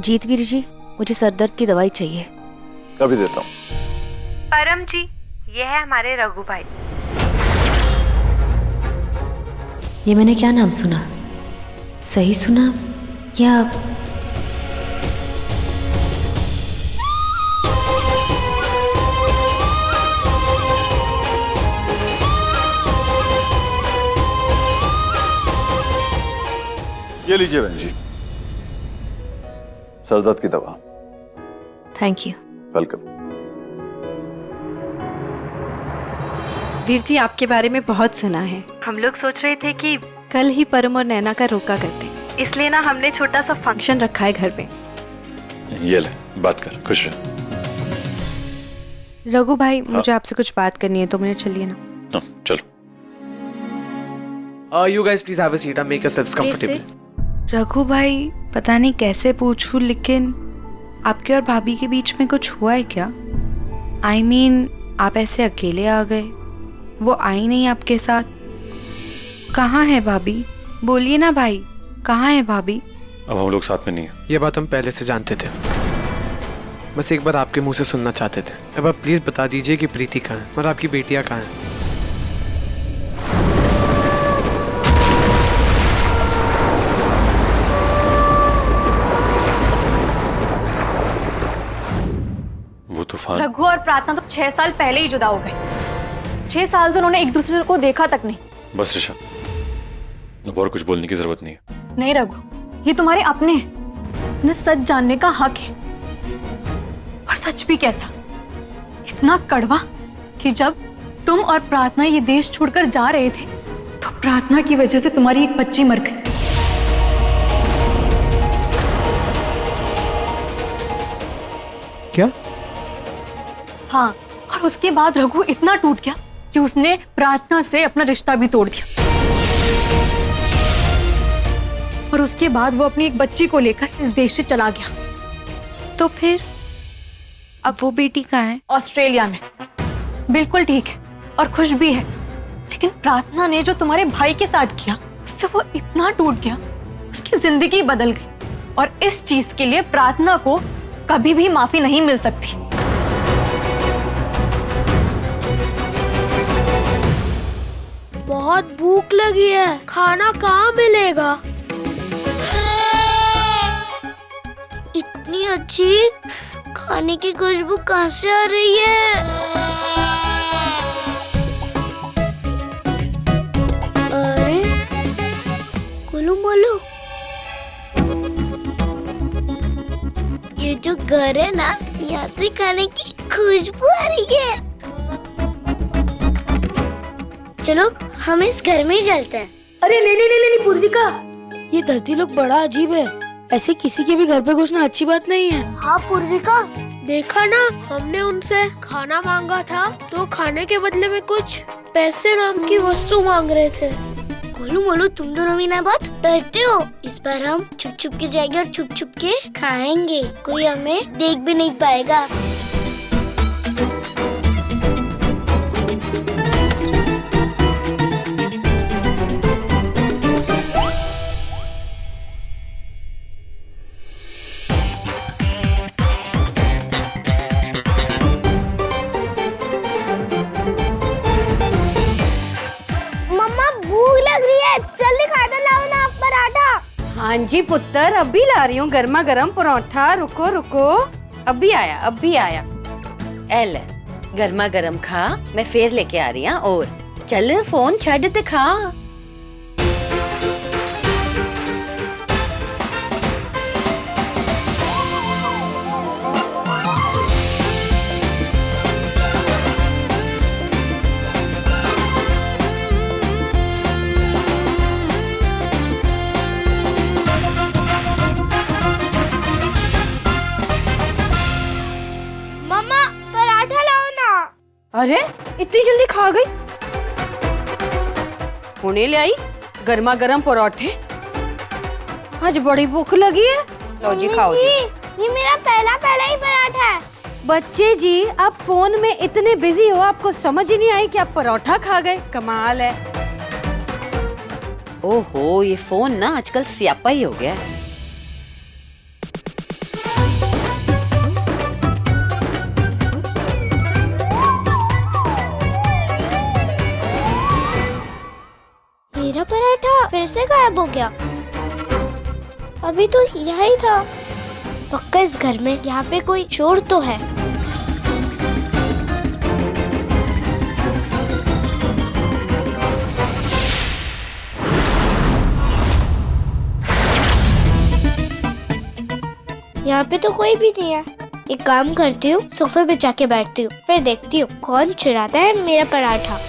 जीतवीर जी, मुझे सरदर्द की दवाई चाहिए। अभी देता हूँ। परम जी, ये है हमारे रघु भाई। ये मैंने क्या नाम सुना? सही सुना या? ये लीजिए बहन जी, सरदर्द की दवा। Thank you. Welcome. Veer ji, आपके बारे में बहुत सुना है। हम लोग सोच रहे थे कि कल ही परम और नैना का रोका करते, इसलिए ना हमने छोटा सा फंक्शन रखा है घर पे। ये ले, बात कर, खुश रह। रघु भाई, मुझे आपसे कुछ बात करनी है, 2 मिनट चलिए ना। चलो। You guys please have a seat and make yourselves comfortable. Raghu भाई, पता नहीं कैसे पूछूं, लेकिन आपके और भाभी के बीच में कुछ हुआ है क्या? I mean, आप ऐसे अकेले आ गए, वो आई नहीं आपके साथ। कहाँ है भाभी? बोलिए ना भाई, कहाँ है भाभी? अब हम लोग साथ में नहीं है। ये बात हम पहले से जानते थे, बस एक बार आपके मुंह से सुनना चाहते थे। अब आप प्लीज बता दीजिए कि प्रीति कहाँ है और आपकी बेटियां कहाँ हैं। वो तूफान। रघु और प्रार्थना तो 6 साल पहले ही जुदा हो गए। 6 साल से उन्होंने एक दूसरे को देखा तक नहीं। बस ऋषा, अब और कुछ बोलने की जरूरत नहीं है। नहीं रघु, ये तुम्हारे अपने हैं, उन्हें सच जानने का हक है। और सच भी कैसा, इतना कड़वा कि जब तुम और प्रार्थना ये देश छोड़कर जा रहे थे तो प्रार्थना की वजह से तुम्हारी एक बच्ची मर गई। क्या? हाँ, और उसके बाद रघु इतना टूट गया कि उसने प्रार्थना से अपना रिश्ता भी तोड़ दिया। और उसके बाद वो अपनी एक बच्ची को लेकर इस देश से चला गया। तो फिर अब वो बेटी कहाँ है? ऑस्ट्रेलिया में। बिल्कुल ठीक है और खुश भी है, लेकिन प्रार्थना ने जो तुम्हारे भाई के साथ किया, उससे वो इतना टूट गया, उसकी जिंदगी बदल गई। और इस चीज के लिए प्रार्थना को कभी भी माफी नहीं मिल सकती। बहुत भूख लगी है, खाना कहाँ मिलेगा? इतनी अच्छी खाने की खुशबू कहाँ से आ रही है? अरे गोलू मोलू, ये जो घर है ना, यहाँ से खाने की खुशबू आ रही है। चलो हम इस घर में ही चलते हैं। अरे नहीं पूर्विका, ये धरती लोग बड़ा अजीब है, ऐसे किसी के भी घर पे घुसना अच्छी बात नहीं है। हाँ पूर्विका, देखा ना, हमने उनसे खाना मांगा था तो खाने के बदले में कुछ पैसे नाम की वस्तु मांग रहे थे। गोलू मोलू, तुम दोनों भी ना बहुत डरते हो। इस बार हम छुप छुप के जाएंगे और छुप छुप के खाएंगे, कोई हमें देख भी नहीं पाएगा। हाँ जी पुत्र, अभी ला रही हूँ गर्मा गर्म परोठा। रुको रुको, अभी आया। एल गर्मा गर्म खा, मैं फिर लेके आ रही हूँ। और चल फोन छड़ ते खा। अरे इतनी जल्दी खा गई? होने ले आई गर्मा गर्म परोठे। आज बड़ी भूख लगी है। लो जी, खाओ जी। ये मेरा पहला ही पराठा है। बच्चे जी, आप फोन में इतने बिजी हो, आपको समझ ही नहीं आई कि आप परोठा खा गए। कमाल है। ओहो, ये फोन ना आजकल स्यापा ही हो गया है। मेरा पराठा फिर से गायब हो गया। अभी तो यहाँ ही था। पक्का इस घर में यहाँ पे कोई चोर तो है। यहाँ पे तो कोई भी नहीं है। एक काम करती हूँ, सोफे पे जाके बैठती हूँ, फिर देखती हूँ कौन चुराता है मेरा पराठा।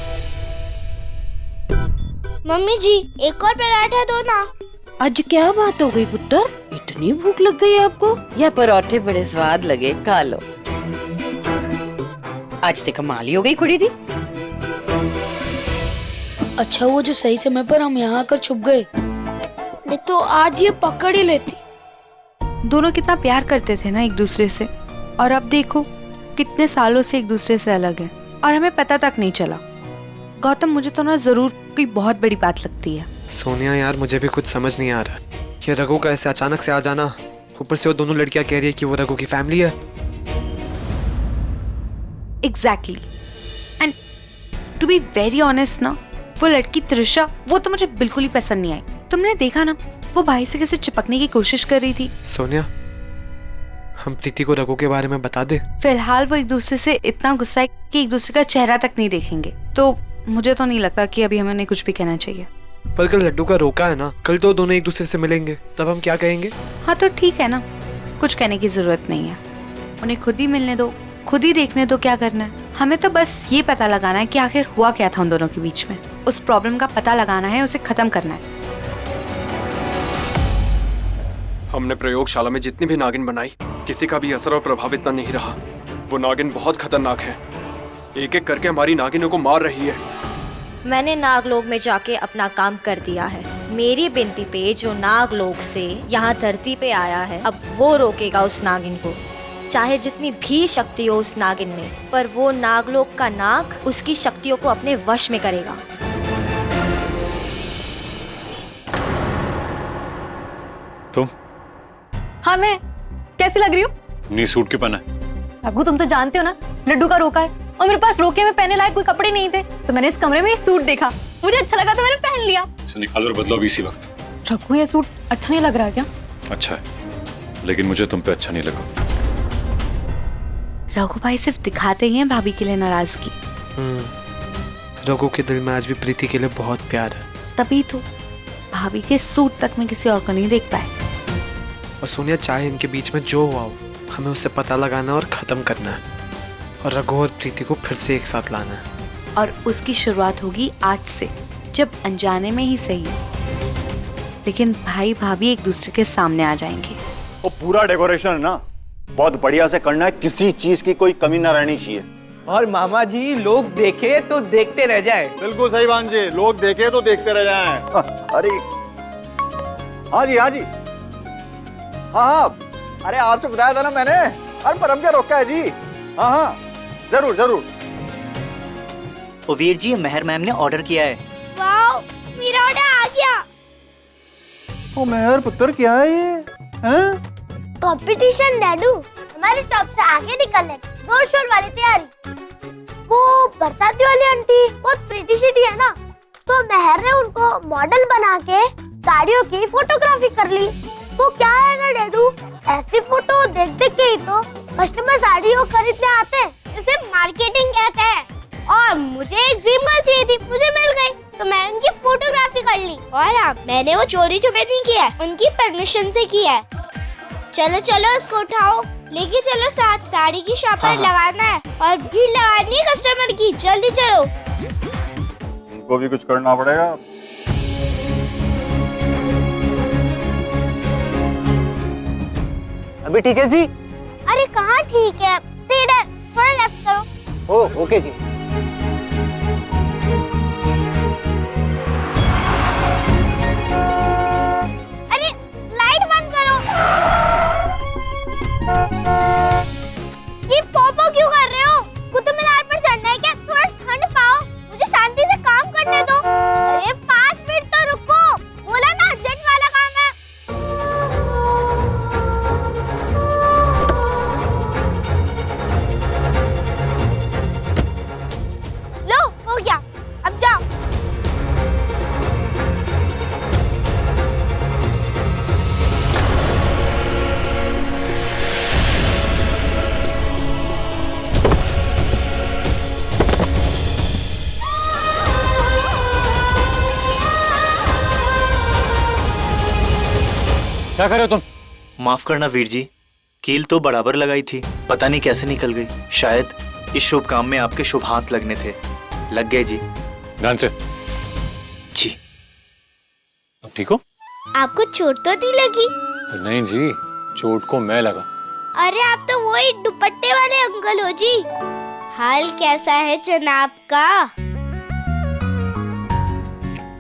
मम्मी जी, एक और पराठा दो ना। आज क्या बात हो गई पुत्र, इतनी भूख लग गई आपको? यह परोठे बड़े स्वाद लगे, खा लो। आज तो कमाल ही हो गई कुड़ी दी। अच्छा वो जो सही समय पर हम यहाँ आकर छुप गए, नहीं तो आज ये पकड़ ही लेती। दोनों कितना प्यार करते थे ना एक दूसरे से, और अब देखो कितने सालों से एक दूसरे से अलग हैं और हमें पता तक नहीं चला। गौतम, मुझे तो ना जरूर कोई बहुत बड़ी बात लगती है। सोनिया यार, मुझे भी कुछ समझ नहीं आ रहा। ये रघु का ऐसे अचानक से आ जाना, ऊपर से वो दोनों लड़कियां कह रही है कि वो रघु की फैमिली है। Exactly. And to be very honest ना, वो लड़की त्रिशा, वो तो मुझे बिल्कुल ही पसंद नहीं आई। तुमने देखा ना, वो भाई से कैसे चिपकने की कोशिश कर रही थी। सोनिया, हम प्रीति को रघु के बारे में बता दे। फिलहाल वो एक दूसरे से इतना गुस्सा है कि एक दूसरे का चेहरा तक नहीं देखेंगे, तो मुझे तो नहीं लगता कि अभी हमें उन्हें कुछ भी कहना चाहिए। पर कल लड्डू का रोका है ना, कल तो दोनों एक दूसरे से मिलेंगे, तब हम क्या कहेंगे? हाँ तो ठीक है ना, कुछ कहने की जरूरत नहीं है। उन्हें खुद ही मिलने दो, खुद ही देखने दो क्या करना है। हमें तो बस ये पता लगाना है कि आखिर हुआ क्या था उन दोनों के बीच में। उस प्रॉब्लम का पता लगाना है, उसे खत्म करना है। हमने प्रयोगशाला में जितनी भी नागिन बनाई, किसी का भी असर और प्रभाव इतना नहीं रहा। वो नागिन बहुत खतरनाक है, एक एक करके हमारी नागिनों को मार रही है। मैंने नागलोक में जाके अपना काम कर दिया है। मेरी बिनती पे जो नागलोक से यहाँ धरती पे आया है, अब वो रोकेगा उस नागिन को। चाहे जितनी भी शक्ति हो उस नागिन में, पर वो नागलोक का नाग उसकी शक्तियों को अपने वश में करेगा। तुम? हाँ, मैं कैसी लग रही हूँ? नी सूट क्यों पहना है? रघु, तुम तो जानते हो ना, लड्डू का रोका है और मेरे पास रोके में पहने लायक कोई कपड़े नहीं थे, तो मैंने इस कमरे में ये सूट देखा, मुझे अच्छा लगा तो मैंने पहन लिया। इसे निकालो और बदलो अभी इसी वक्त। रघु, ये सूट अच्छा नहीं लग रहा क्या? अच्छा है, लेकिन मुझे तुम पे अच्छा नहीं लगा। रघु भाई सिर्फ दिखाते ही हैं भाभी के लिए नाराजगी। रघु के दिल में आज भी प्रीति के लिए बहुत प्यार है। तभी तो भाभी के सूट तक में किसी और को नहीं देख पाए। और सोनिया, चाहे इनके बीच में जो हुआ हो, हमें उसे पता लगाना और खत्म करना है, और रघु और प्रीति को फिर से एक साथ लाना है। और उसकी शुरुआत होगी आज से, जब अनजाने में ही सही, लेकिन भाई भाभी एक दूसरे के सामने आ जाएंगे। वो पूरा डेकोरेशन है ना, बहुत बढ़िया से करना है, किसी चीज की कोई कमी ना रहनी चाहिए। और मामा जी, लोग देखे तो देखते रह जाए। बिल्कुल सही भांजे, लोग देखे तो देखते रह जाएं। अरे हाँ जी, हाँ जी, हाँ, अरे आपसे बताया था ना मैंने। अरे पर हम क्या रोका है जी? हाँ हाँ, जरूर जरूर। ओ वीर जी, मेहर मैम ने ऑर्डर किया है। वाओ, मेरा ऑर्डर आ गया। ओ मेहर पुत्र, क्या है ये? हैं? कंपटीशन डैडू, हमारे शॉप से आगे निकलने जोर शोर वाली तैयारी। वो बरसाती वाली आंटी बहुत प्रीटी सी है ना, तो मेहर ने उनको मॉडल बना के साड़ियों की फोटोग्राफी कर ली। वो क्या है ना डैडू, ऐसी फोटो देख देख के ही तो कस्टमर साड़ियों खरीदने आते हैं। इसे मार्केटिंग कहते हैं। और मुझे एक ड्रीम गर्ल चाहिए थी, मुझे मिल गई, तो मैं उनकी फोटोग्राफी कर ली। और हाँ, मैंने वो चोरी छुपे नहीं किया है, उनकी परमिशन से किया है। चलो चलो, इसको उठाओ, लेके चलो साथ। साड़ी की शॉप पर लगाना है और भीड़ लगानी है कस्टमर की। जल्दी चलो। उनको भी कुछ करना पड़ेगा। अभी ठीक है जी? अरे कहाँ ठीक है, सीधे थोड़ा लेफ्ट करो। ओ ओके जी। अरे लाइट बंद करो। ये पॉपो क्यों कर रहे हो? कुतुब मीनार पर चढ़ना है क्या? थोड़ा ठंड पाओ, मुझे शांति से काम करने दो। अरे 5 मिनट तो रुको, बोला ना अर्जेंट वाला काम है। क्या कर रहे हो तुम? माफ करना वीर जी, कील तो बराबर लगाई थी, पता नहीं कैसे निकल गई। शायद इस शुभ काम में आपके शुभ हाथ लगने थे, लग गए जी। ध्यान से। जी। अब ठीक हो? आपको चोट तो नहीं लगी? नहीं जी, चोट को मैं लगा। अरे आप तो वही दुपट्टे वाले अंकल हो जी। हाल कैसा है जनाब का?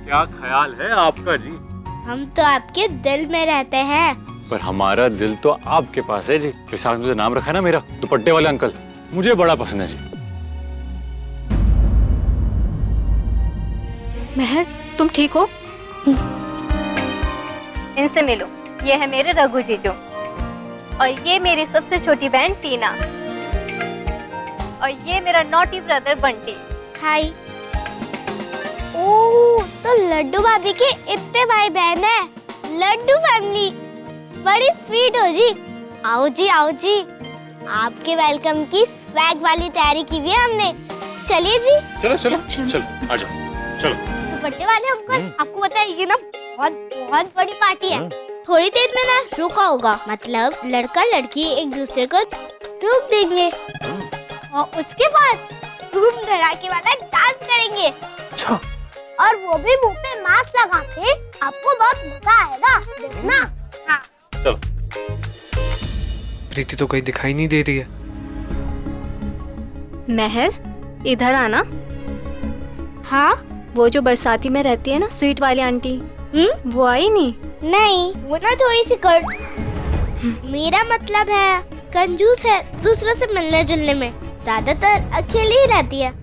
क्या ख्याल है आपका जी? हम तो आपके दिल में रहते हैं। पर हमारा दिल तो आपके पास है जी। जैसे आपने मुझे नाम रखा है ना मेरा, दुपट्टे वाले अंकल, मुझे बड़ा पसंद है जी। महर, तुम ठीक हो? इनसे मिलो, ये है मेरे रघु जीजू और ये मेरी सबसे छोटी बहन टीना और ये मेरा नॉटी ब्रदर बंटी। हाय। ओह, तो लड्डू भाभी के इतने भाई बहन है। लड्डू फैमिली बड़ी स्वीट हो जी। आओ जी, आओ जी। आपके वेलकम की स्वैग वाली तैयारी की हुई है हमने। चलिए जी। चलो चलो चलो, आ जाओ, चलो। दुपट्टे वाले अंकल, आपको पता है ये ना बहुत बहुत बड़ी पार्टी है। थोड़ी देर में ना रुका होगा, मतलब लड़का लड़की एक दूसरे को रोक देंगे और उसके बाद धूम धड़ाके वाला डांस करेंगे। और वो भी मुंह पे मास्क लगा के। आपको बहुत मजा आएगा, देखना। हाँ। चलो। प्रीति तो कहीं दिखाई नहीं दे रही है। महर, इधर आना। हाँ? वो जो बरसाती में रहती है ना, स्वीट वाली आंटी, वो आई नहीं? नहीं, वो ना थोड़ी सी मेरा मतलब है कंजूस है, दूसरों से मिलने जुलने में ज्यादातर अकेली ही रहती है।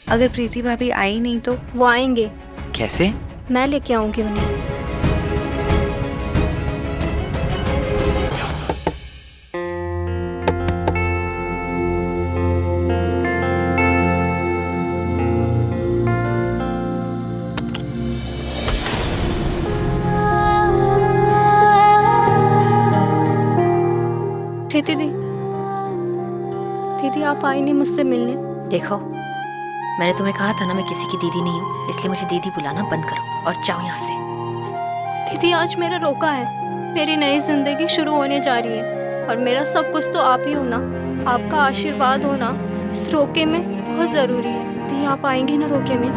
अगर प्रीति भाभी आई नहीं तो? वो आएंगे। कैसे? मैं लेके आऊंगी उन्हें। दीदी, दीदी आप आई नहीं मुझसे मिलने? देखो, मैंने तुम्हें कहा था ना मैं किसी की दीदी नहीं हूँ, इसलिए मुझे दीदी बुलाना बंद करो और जाओ यहाँ से। दीदी, आज मेरा रोका है। मेरी नई जिंदगी शुरू होने जा रही है और मेरा सब कुछ तो आप ही हो ना। आपका आशीर्वाद होना इस रोके में बहुत जरूरी है। दीदी, आप आएंगे ना रोके में?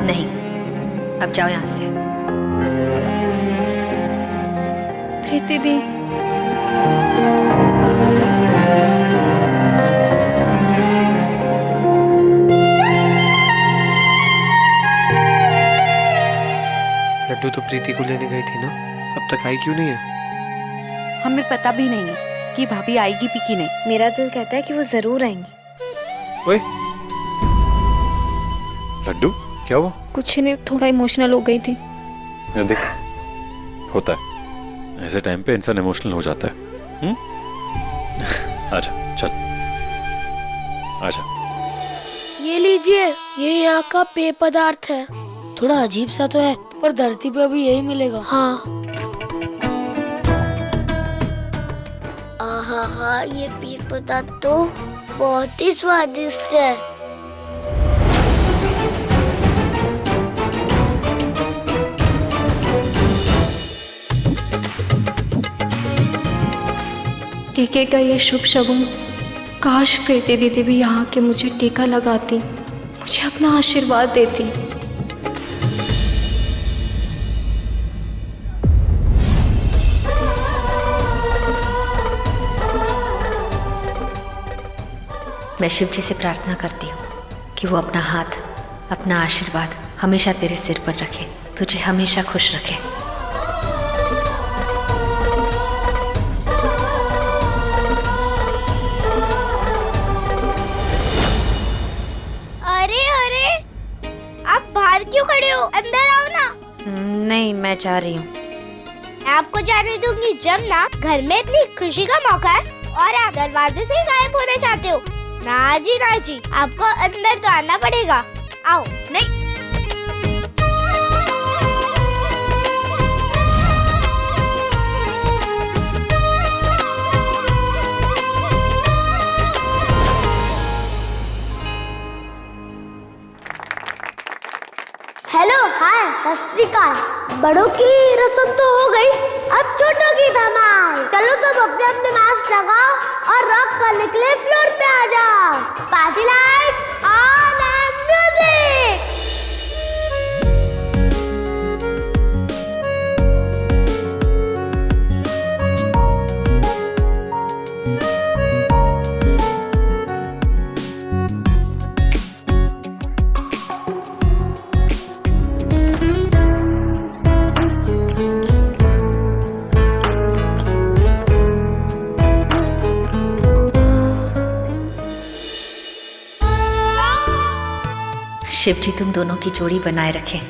नहीं, अब जाओ यहाँ से। प्रीति दी, लड्डू तो प्रीति को लेने गई थी ना, अब तक आई क्यों नहीं है? हमें पता भी नहीं है कि भाभी आएगी भी कि नहीं। मेरा दिल कहता है कि वो जरूर आएंगी। ओए, लड्डू क्या हुआ? कुछ नहीं, थोड़ा इमोशनल हो गई थी। ये देख, होता है ऐसे टाइम पे, इंसान इमोशनल हो जाता है। आजा, चल आजा। ये लीजिए, ये यहाँ का पेय पदार्थ है। थोड़ा अजीब सा तो है, पर धरती पे अभी यही मिलेगा। हाँ। आहा, ये पेय पदार्थ तो बहुत ही स्वादिष्ट है। टीके का ये शुभ शगुन, काश प्रीति दीदी भी यहाँ के मुझे टीका लगाती, मुझे अपना आशीर्वाद देती। मैं शिव जी से प्रार्थना करती हूँ कि वो अपना हाथ, अपना आशीर्वाद हमेशा तेरे सिर पर रखे, तुझे हमेशा खुश रखे। अरे अरे, आप बाहर क्यों खड़े हो? अंदर आओ ना। नहीं, मैं जा रही हूँ। मैं आपको जाने दूंगी जब ना घर में इतनी खुशी का मौका है और आप दरवाजे से ही गायब होना चाहते हो। ना जी, ना जी, आपको अंदर तो आना पड़ेगा। आओ। नहीं। हेलो, हाय सत श्री अकाल। बड़ों की रस्म तो हो गई, अब छोटों की धमाल। चलो सब अपने अपने मास्क लगाओ और रॉक करने के लिए फ्लोर पे आ जाओ। Party lights on and music. Shiv ji तुम दोनों की जोड़ी बनाए रखें।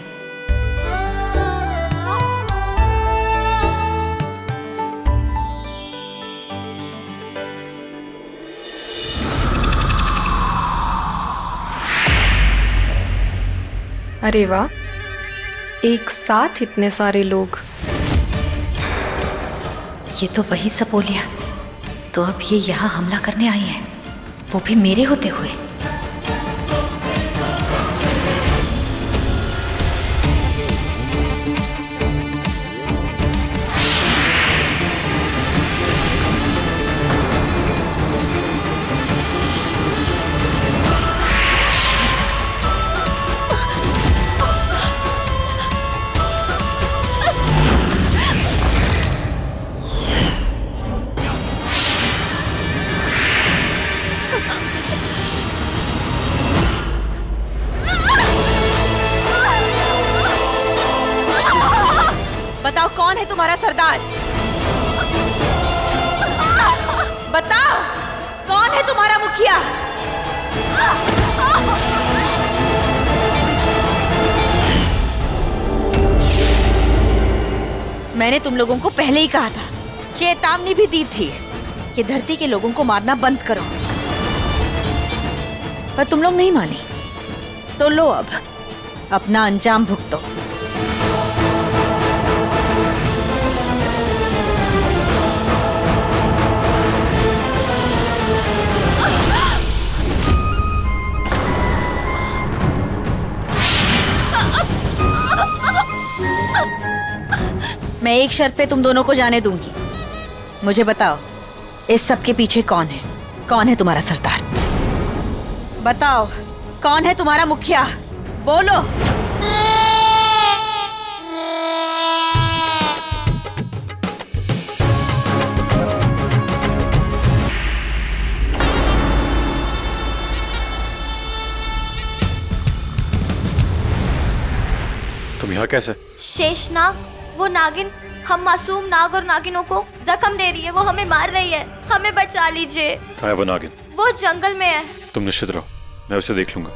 अरे वाह, एक साथ इतने सारे लोग। ये तो वही सपोलिया, तो अब ये यहाँ हमला करने आई है, वो भी मेरे होते हुए। बताओ कौन है तुम्हारा सरदार? बताओ कौन है तुम्हारा मुखिया? मैंने तुम लोगों को पहले ही कहा था, चेतावनी भी दी थी कि धरती के लोगों को मारना बंद करो, पर तुम लोग नहीं माने। तो लो अब अपना अंजाम भुगतो। मैं एक शर्त पे तुम दोनों को जाने दूंगी। मुझे बताओ इस सब के पीछे कौन है? कौन है तुम्हारा सरदार? बताओ कौन है तुम्हारा मुखिया? बोलो। तुम यहाँ कैसे? शेषनाग, वो नागिन हम मासूम नाग और नागिनों को जख्म दे रही है, वो हमें मार रही है, हमें बचा लीजिए। कहाँ है वो नागिन? वो जंगल में है। तुम निश्चित रहो, मैं उसे देख लूंगा।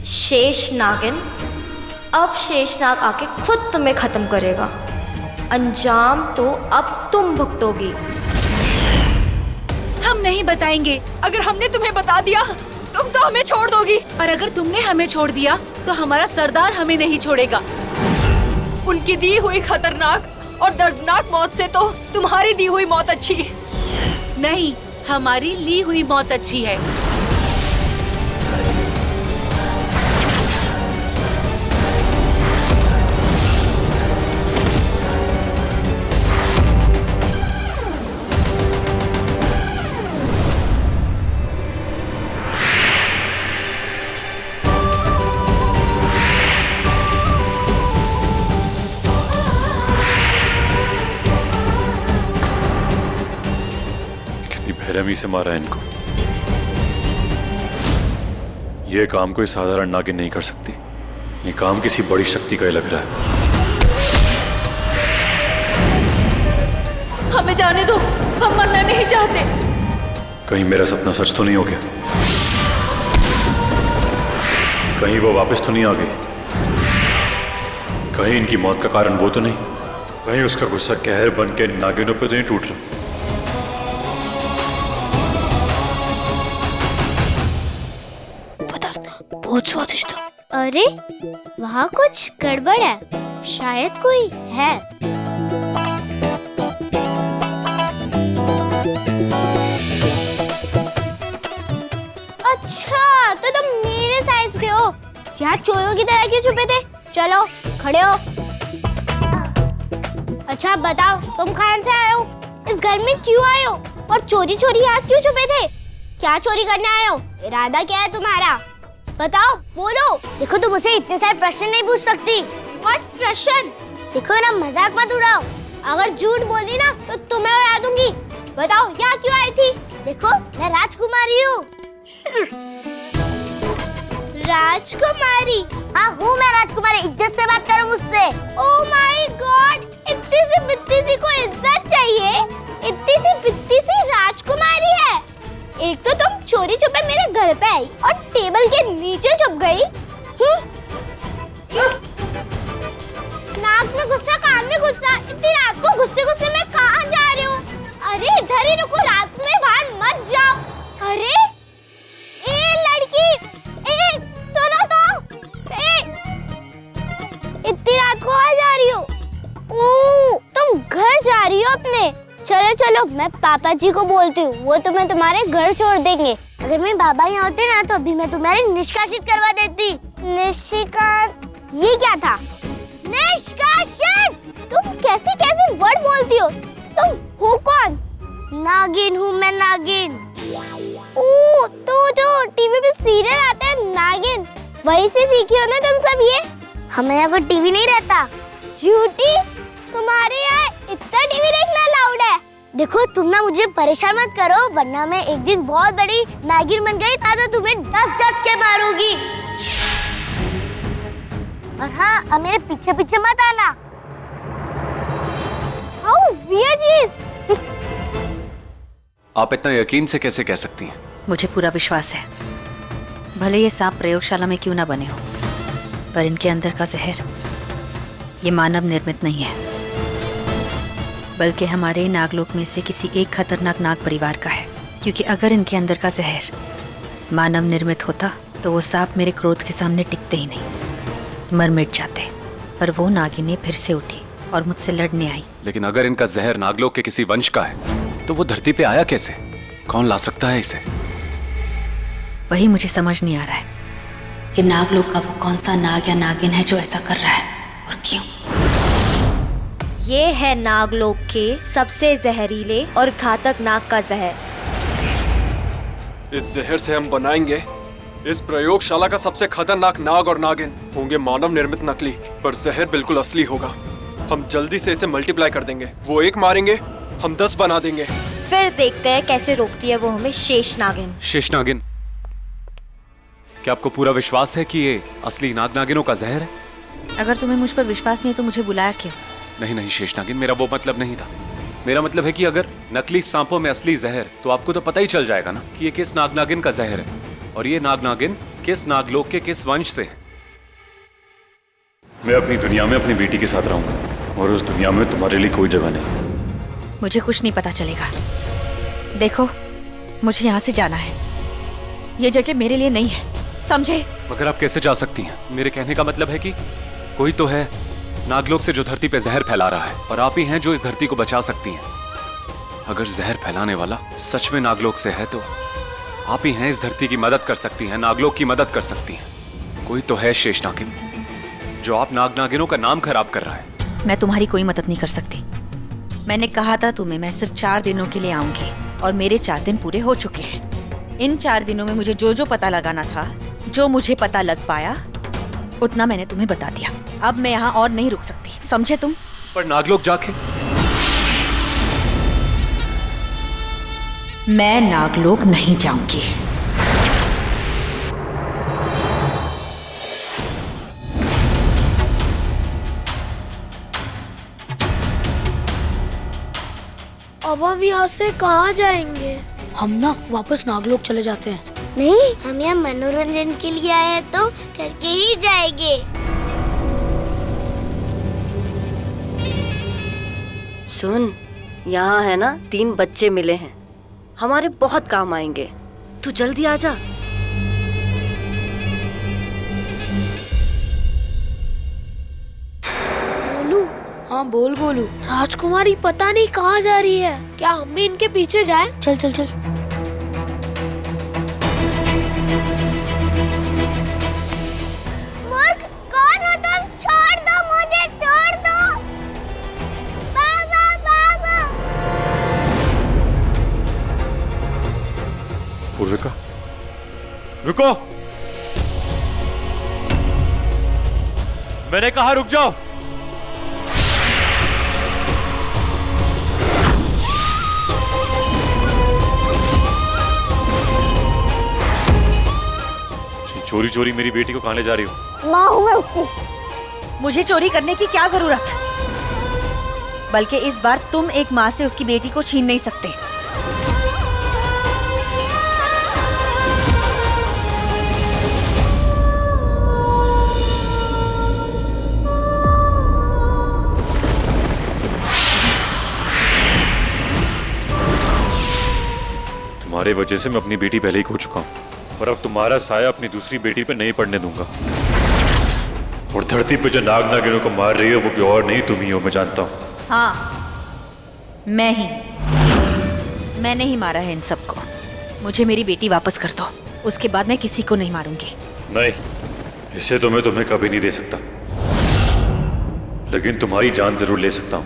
शेष नागिन, अब शेषनाग आके खुद तुम्हें खत्म करेगा। अंजाम तो अब तुम भुगतोगी। हम नहीं बताएंगे। अगर हमने तुम्हें बता दिया तुम तो हमें छोड़ दोगी, और अगर तुमने हमें छोड़ दिया तो हमारा सरदार हमें नहीं छोड़ेगा। उनकी दी हुई खतरनाक और दर्दनाक मौत से तो तुम्हारी दी हुई मौत अच्छी है। नहीं, हमारी ली हुई मौत अच्छी है। बेरहमी से मारा है इनको। ये काम कोई साधारण नागिन नहीं कर सकती। ये काम किसी बड़ी शक्ति का ही लग रहा है। हमें जाने दो, हम मरना नहीं चाहते। कहीं मेरा सपना सच तो नहीं हो गया? कहीं वो वापस तो नहीं आ गई? कहीं इनकी मौत का कारण वो तो नहीं? कहीं उसका गुस्सा कहर बन के नागिनों पे तो नहीं टूट रहा? बहुत स्वादिष्ट। अरे वहाँ कुछ गड़बड़ है, शायद कोई है। अच्छा, तो तुम मेरे साइज कैसे हो? यहाँ चोरों की तरह क्यों छुपे थे? चलो खड़े हो। अच्छा बताओ, तुम कहाँ से आए हो? इस घर में क्यों आए हो? और चोरी चोरी यहाँ क्यों छुपे थे? क्या चोरी करने आए हो? इरादा क्या है तुम्हारा? बताओ, बोलो। देखो तुम मुझसे इतने सारे प्रश्न नहीं पूछ सकती। व्हाट प्रश्न? देखो ना, मजाक मत उड़ाओ। अगर झूठ बोली ना तो तुम्हें उड़ा दूंगी। बताओ यहाँ क्यों आई थी? देखो मैं राजकुमारी हूँ। राजकुमारी? हाँ हूँ मैं राजकुमारी। इज्जत से बात करो मुझसे। ओह माय गॉड, इतनी सी बित्ती सी को इज्जत चाहिए? इतनी सी बित्ती सी राजकुमारी है। एक तो तुम चोरी छुपे मेरे घर पे आई और टेबल के नीचे छुप गई। नाक में गुस्सा, कान में गुस्सा, इतनी रात को गुस्से गुस्से में कहाँ जा रहे हो? अरे इधर ही रुको, रात में बाहर मत जाओ। अरे ए लड़की, ए सुनो तो, इतनी रात को आ जा रही हो? ओह तुम घर जा रही हो अपने? चलो चलो, मैं पापा जी को बोलती हूँ, वो तुम्हें तुम्हारे घर छोड़ देंगे। अगर मेरे बाबा यहाँ होते ना तो अभी मैं तुम्हारी निष्कासित करवा देती। ये क्या था? निष्कासित? तुम कैसे कैसे वर्ड बोलती हो? तुम हो कौन? नागिन हूँ मैं, नागिन। ओह तो जो टीवी पे सीरियल आता है नागिन, वही से सीखी हो ना तुम सब ये? हमें यहाँ कोई टीवी नहीं रहता। झूठी, तुम्हारे यहाँ इतना टीवी देखना अलाउड है? देखो तुम ना मुझे परेशान मत करो, वरना मैं एक दिन बहुत बड़ी नागिन बन गई ना तो तुम्हें डस के मारूंगी। और हाँ, अब मेरे पीछे पीछे मत आना। हाउ वियर्ड चीज। आप इतना यकीन से कैसे कह सकती हैं? मुझे पूरा विश्वास है, भले ये सांप प्रयोगशाला में क्यों ना बने हो, पर इनके अंदर का जहर ये मानव निर्मित नहीं है, बल्कि हमारे नागलोक में से किसी एक खतरनाक नाग परिवार का है। क्योंकि अगर इनके अंदर का जहर मानव निर्मित होता तो वो सांप मेरे क्रोध के सामने टिकते ही नहीं, मर मिट जाते। पर वो नागिनें फिर से उठी और मुझसे लड़ने आई। लेकिन अगर इनका जहर नागलोक के किसी वंश का है तो वो धरती पे आया कैसे? कौन ला सकता है इसे? वही मुझे समझ नहीं आ रहा है कि नागलोक का वो कौन सा नाग या नागिन है जो ऐसा कर रहा है और क्यों। ये है नागलोक के सबसे जहरीले और घातक नाग का जहर। इस जहर से हम बनाएंगे इस प्रयोगशाला का सबसे खतरनाक नाग और नागिन। होंगे मानव निर्मित नकली, पर जहर बिल्कुल असली होगा। हम जल्दी से इसे मल्टीप्लाई कर देंगे। वो एक मारेंगे, हम 10 बना देंगे। फिर देखते हैं कैसे रोकती है वो हमें शेष नागिन। शेष नागिन? क्या आपको पूरा विश्वास है कि ये असली नाग नागिनों का जहर है? अगर तुम्हें मुझ पर विश्वास नहीं है तो मुझे बुलाया क्यों? नहीं नहीं शेष नागिन, मेरा वो मतलब नहीं था। मेरा मतलब है कि अगर नकली सांपों में असली जहर, तो आपको तो पता ही चल जाएगा ना कि ये किस नाग नागिन का जहर है और ये नाग नागिन किस नागलोक के किस वंश से है। मैं अपनी दुनिया में अपनी बेटी के साथ रहूंगा और उस दुनिया में तुम्हारे लिए कोई जगह नहीं। मुझे कुछ नहीं पता चलेगा। देखो, मुझे यहाँ से जाना है। ये जगह मेरे लिए नहीं है, समझे? मगर आप कैसे जा सकती हैं? मेरे कहने का मतलब है कि कोई तो है नागलोक से जो धरती पे जहर फैला रहा है, और आप ही हैं जो इस धरती को बचा सकती हैं। अगर जहर फैलाने वाला सच में नागलोक से है तो आप ही हैं इस धरती की मदद कर सकती हैं, नागलोक की मदद कर सकती हैं। कोई तो है शेष नागिन जो आप नाग नागिनों का नाम खराब कर रहा है। मैं तुम्हारी कोई मदद नहीं कर सकती। मैंने कहा था तुम्हें मैं सिर्फ 4 दिनों के लिए आऊंगी और मेरे 4 दिन पूरे हो चुके हैं। इन 4 दिनों में मुझे जो पता लगाना था, जो मुझे पता लग पाया, उतना मैंने तुम्हें बता दिया। अब मैं यहाँ और नहीं रुक सकती, समझे तुम? पर नागलोक जाके? मैं नागलोक नहीं जाऊंगी। अब हम यहाँ से कहाँ जाएंगे? हम ना वापस नागलोक चले जाते हैं। नहीं, हम यहाँ मनोरंजन के लिए आए हैं तो करके ही जाएंगे। सुन, यहाँ है ना 3 बच्चे मिले हैं, हमारे बहुत काम आएंगे। तू जल्दी आ जा। बोलू? हाँ बोल गोलू। राजकुमारी पता नहीं कहाँ जा रही है, क्या हम भी इनके पीछे जाएं? चल चल चल। रुका, रुको, मैंने कहा रुक जाओ। चोरी चोरी मेरी बेटी को कहां ले जा रही हो? माँ हूँ मैं उसकी। मुझे चोरी करने की क्या जरूरत? बल्कि इस बार तुम एक माँ से उसकी बेटी को छीन नहीं सकते। तुम्हारे वजह से मैं अपनी बेटी पहले ही खो चुका हूं, और अब तुम्हारा साया अपनी दूसरी बेटी पे नहीं पड़ने दूंगा। और धरती पे जो नाग नागिनों को मार रही हो वो कोई और नहीं, तुम ही हो, मैं जानता हूं। हाँ, मैंने ही मारा है इन सबको। मुझे मेरी बेटी वापस कर दो, उसके बाद मैं किसी को नहीं मारूंगी। नहीं, इसे तो मैं तुम्हें कभी नहीं दे सकता, लेकिन तुम्हारी जान जरूर ले सकता हूं।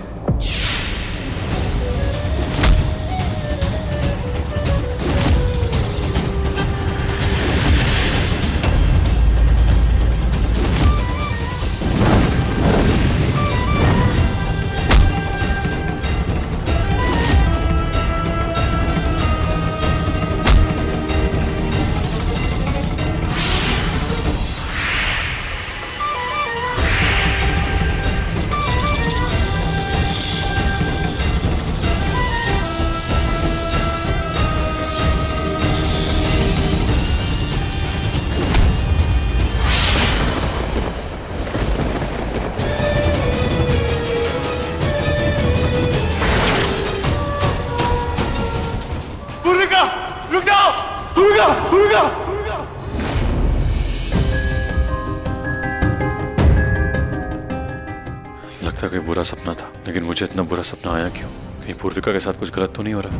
लगता कोई बुरा सपना था, लेकिन मुझे इतना बुरा सपना आया क्यों? कहीं पूर्विका के साथ कुछ गलत तो नहीं हो रहा?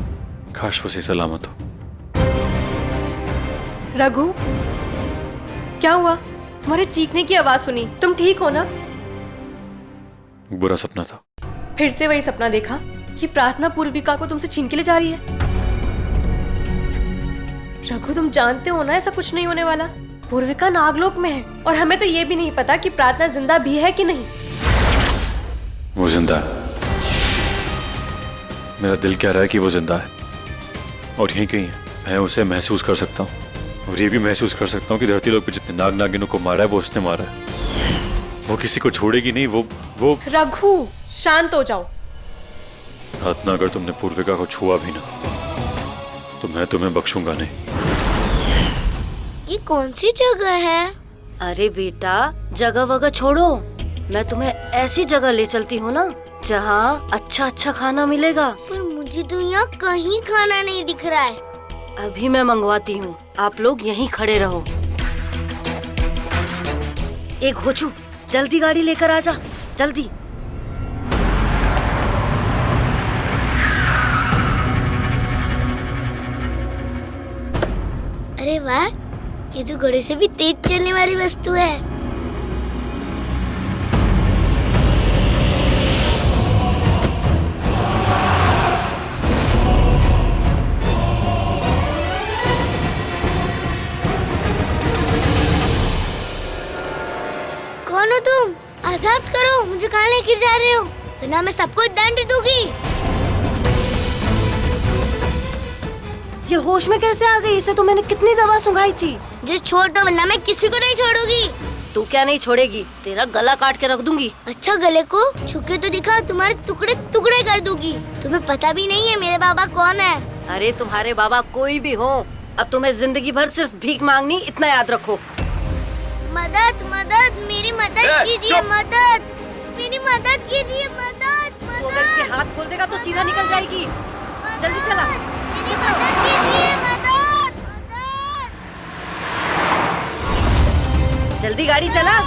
काश वो सही सलामत हो। रघु, क्या हुआ? तुम्हारे चीखने की आवाज सुनी। तुम ठीक हो ना? बुरा सपना था। फिर से वही सपना देखा कि प्रार्थना पूर्विका को तुमसे छीन के ले जा रही है। रघु, तुम जानते हो ना ऐसा कुछ नहीं होने वाला। पूर्विका नागलोक में है और हमें तो ये भी नहीं पता कि प्रार्थना जिंदा भी है कि नहीं। वो जिंदा है। मेरा दिल कह रहा है कि वो जिंदा है और यहीं कहीं है। मैं उसे महसूस कर सकता हूँ और ये भी महसूस कर सकता हूँ कि धरती लोक पे जितने नाग नागिनों को मारा है वो उसने मारा है। वो किसी को छोड़ेगी नहीं। वो रघु, शांत हो जाओ। प्रार्थना, अगर तुमने पूर्विका को छुआ भी ना तो मैं तुम्हें बख्शूंगा नहीं। ये कौन सी जगह है? अरे बेटा, जगह वगह छोड़ो, मैं तुम्हें ऐसी जगह ले चलती हूँ ना जहाँ अच्छा अच्छा खाना मिलेगा। पर मुझे तो यहाँ कहीं खाना नहीं दिख रहा है। अभी मैं मंगवाती हूँ, आप लोग यहीं खड़े रहो। एक घोचू, जल्दी गाड़ी लेकर आ जा, जल्दी। अरे वाह, ये तो घोड़े से भी तेज चलने वाली वस्तु है। कौन हो तुम? आजाद करो, मुझे कहाँ लेके जा रहे हो? वरना मैं सबको दंड दूंगी। ये होश में कैसे आ गई? इसे तो मैंने कितनी दवा सुंघाई थी। मुझे छोड़ दो, वरना मैं किसी को नहीं छोड़ूंगी। तू क्या नहीं छोड़ेगी? तेरा गला काट के रख दूंगी। अच्छा, गले को छुके तो दिखा, तुम्हारे टुकड़े टुकड़े कर दूंगी। तुम्हें पता भी नहीं है मेरे बाबा कौन है। अरे तुम्हारे बाबा कोई भी हो, अब तुम्हें जिंदगी भर सिर्फ भीख मांगनी, इतना याद रखो। मदद मदद, मेरी मदद कीजिए, मदद, मेरी मदद कीजिए, मदद मदद। वो अगर इसके हाथ खोल देगा तो सीधा निकल जाएगी। जल्दी चला। मेरी मदद कीजिए, मदद मदद। जल्दी गाड़ी चला,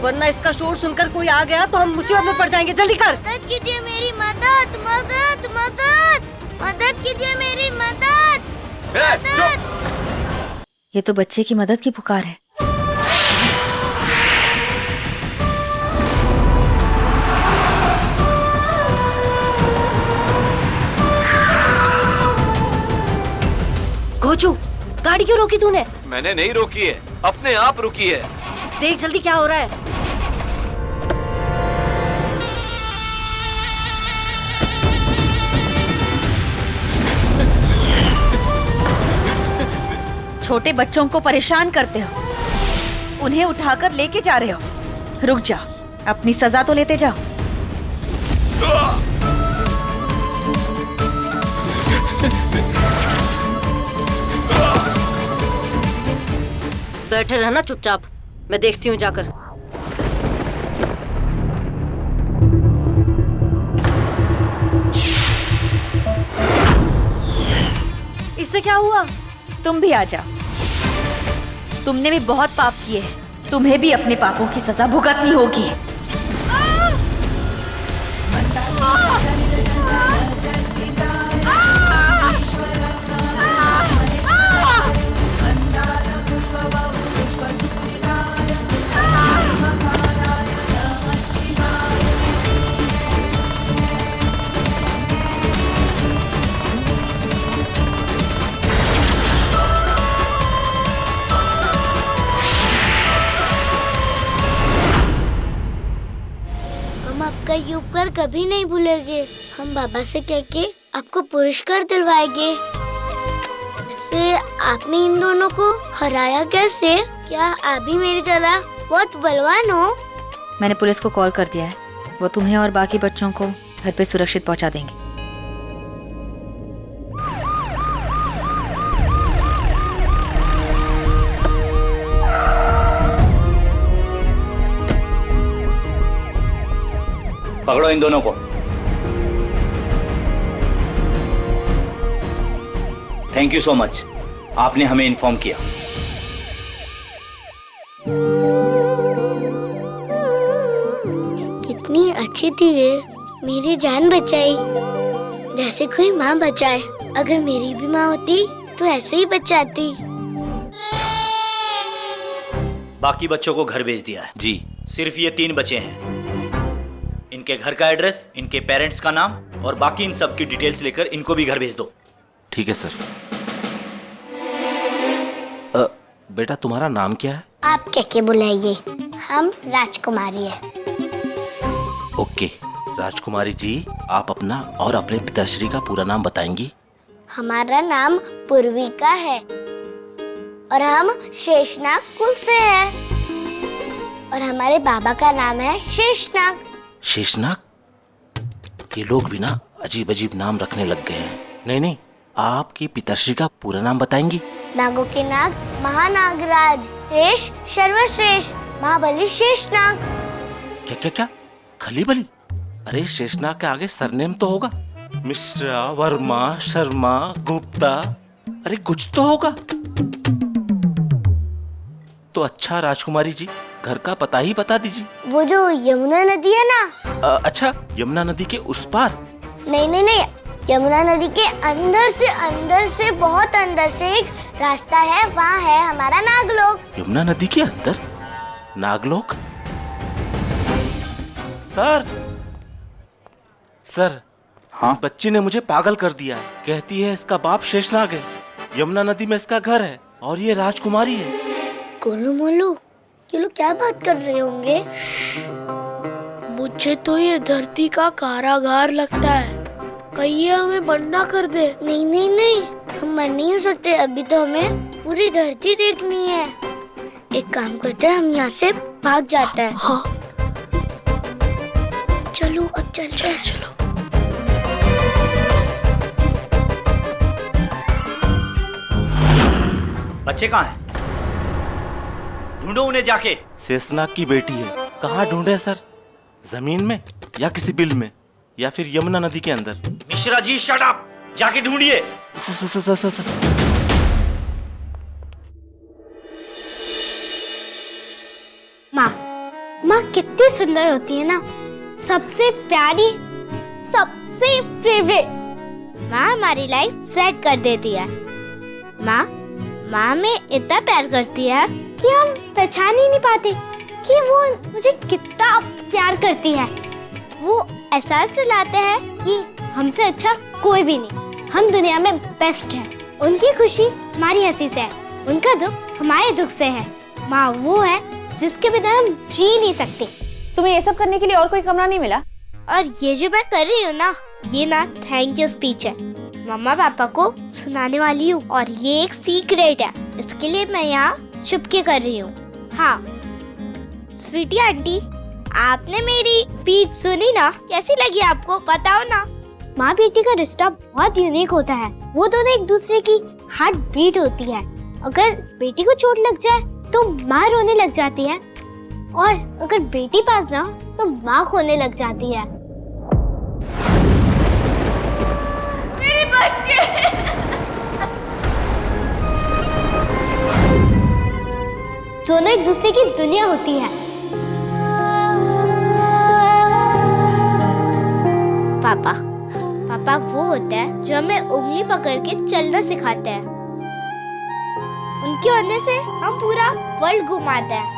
वरना इसका शोर सुनकर कोई आ गया तो हम मुसीबत में पड़ जाएंगे। जल्दी कर। मदद कीजिए, मेरी मदद, मदद मदद, मदद कीजिए, मेरी मदद, मदद। ये तो बच्चे की मदद की पुकार है। घोचू, गाड़ी क्यों रोकी तूने? मैंने नहीं रोकी है, अपने आप रुकी है। देख जल्दी क्या हो रहा है। छोटे बच्चों को परेशान करते हो, उन्हें उठाकर लेके जा रहे हो। रुक जाओ, अपनी सजा तो लेते जाओ। बैठे रहना चुपचाप, मैं देखती हूँ जाकर। इससे क्या हुआ? तुम भी आ जाओ। तुमने भी बहुत पाप किए हैं, तुम्हें भी अपने पापों की सजा भुगतनी होगी। आपका ये उपकार कभी नहीं भूलेंगे। हम बाबा से कह के आपको पुरस्कार दिलवाएंगे। वैसे आपने इन दोनों को हराया कैसे? क्या आप भी मेरी तरह बहुत बलवान हो? मैंने पुलिस को कॉल कर दिया है, वो तुम्हें और बाकी बच्चों को घर पे सुरक्षित पहुंचा देंगे। पकड़ो इन दोनों को। थैंक यू सो मच, आपने हमें इन्फॉर्म किया। कितनी अच्छी थी ये, मेरी जान बचाई जैसे कोई माँ बचाए। अगर मेरी भी माँ होती तो ऐसे ही बचाती। बाकी बच्चों को घर भेज दिया है जी। सिर्फ ये 3 बचे हैं। इनके घर का एड्रेस, इनके पेरेंट्स का नाम और बाकी इन सब की डिटेल्स लेकर इनको भी घर भेज दो। ठीक है सर। बेटा तुम्हारा नाम क्या है? आप क्या बुलाइए, हम राजकुमारी है। ओके राजकुमारी जी, आप अपना और अपने पिताश्री का पूरा नाम बताएंगी? हमारा नाम पूर्विका है और हम शेषनाग कुल से हैं और हमारे बाबा का नाम है शेषनाग। शेषनाग? ये लोग भी ना अजीब अजीब नाम रखने लग गए हैं। नहीं, आपकी पिताश्री का पूरा नाम बताएंगी? नागों के नाग महानागराज, शेष सर्वश्रेष्ठ, महाबली शेषनाग। क्या खलीबली? अरे शेषनाग के आगे सरनेम तो होगा, मिश्रा, वर्मा, शर्मा, गुप्ता, अरे कुछ तो होगा। तो अच्छा राजकुमारी जी, घर का पता ही बता दीजिए। वो जो यमुना नदी है ना। अच्छा, यमुना नदी के उस पार? नहीं, यमुना नदी के अंदर से बहुत अंदर से एक रास्ता है, वहाँ है हमारा नागलोक। यमुना नदी के अंदर नागलोक? सर हाँ? इस बच्ची ने मुझे पागल कर दिया है। कहती है इसका बाप शेषनाग है, यमुना नदी में इसका घर है और ये राजकुमारी है। गोलू मोलू, ये लोग क्या बात कर रहे होंगे? मुझे तो ये धरती का कारागार लगता है, कहीं ये हमें बंद ना कर दे। नहीं, हम बंद नहीं हो सकते। अभी तो हमें पूरी धरती देखनी है। एक काम करते हैं, हम यहाँ से भाग जाते हैं। हाँ। चलो अब चलते हैं। चलो। बच्चे कहाँ हैं? ढूंढो उन्हें जाके। शेषनाग की बेटी है। कहाँ ढूंढे सर? जमीन में या किसी बिल में या फिर यमुना नदी के अंदर? मिश्रा जी शट अप, जाके ढूंढिए। माँ कितनी सुंदर होती है ना, सबसे प्यारी, सबसे फेवरेट। माँ हमारी लाइफ सेट कर देती है। माँ हमें इतना प्यार करती है कि हम पहचान ही नहीं पाते कि वो मुझे कितना प्यार करती है। वो एहसास दिलाते हैं कि हमसे अच्छा कोई भी नहीं, हम दुनिया में बेस्ट हैं। उनकी खुशी हमारी हंसी से है, उनका दुख हमारे दुख से है। माँ वो है जिसके बिना हम जी नहीं सकते। तुम्हें ये सब करने के लिए और कोई कमरा नहीं मिला? और ये जो मैं कर रही हूँ ना, ये ना थैंक यू स्पीच है। मम्मा पापा को सुनाने वाली हूँ और ये एक सीक्रेट है, इसके लिए मैं यहाँ छुपके कर रही हूँ। हाँ स्वीटी आंटी, आपने मेरी स्पीच सुनी ना, कैसी लगी आपको बताओ ना। माँ बेटी का रिश्ता बहुत यूनिक होता है, वो दोनों एक दूसरे की हार्ट बीट होती है। अगर बेटी को चोट लग जाए तो माँ रोने लग जाती है, और अगर बेटी पास ना हो तो माँ खोने लग जाती है। मेरे बच्चे। दोनों एक दूसरे की दुनिया होती है। पापा पापा वो होता है जो हमें उंगली पकड़ के चलना सिखाते हैं। उनके होने से हम पूरा वर्ल्ड घुमाते हैं।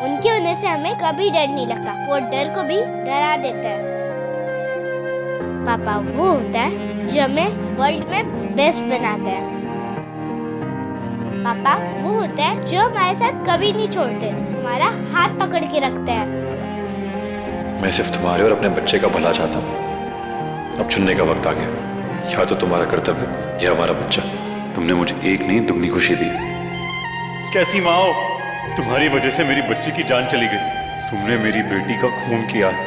उनके होने से हमें कभी डर नहीं लगता, वो डर को भी डरा देते हैं। पापा वो होता है जो हमें वर्ल्ड में बेस्ट बनाते हैं। पापा वो होता है जो हमारे साथ कभी नहीं छोड़ते, हमारा हाथ पकड़ के रखते हैं। मैं सिर्फ तुम्हारे और अपने बच्चे का भला चाहता हूँ। अब चुनने का वक्त आ गया, या तो तुम्हारा कर्तव्य या हमारा बच्चा। तुमने मुझे एक नहीं दुगनी खुशी दी। कैसी माँ हो, तुम्हारी वजह से मेरी बच्ची की जान चली गई। तुमने मेरी बेटी का खून किया है।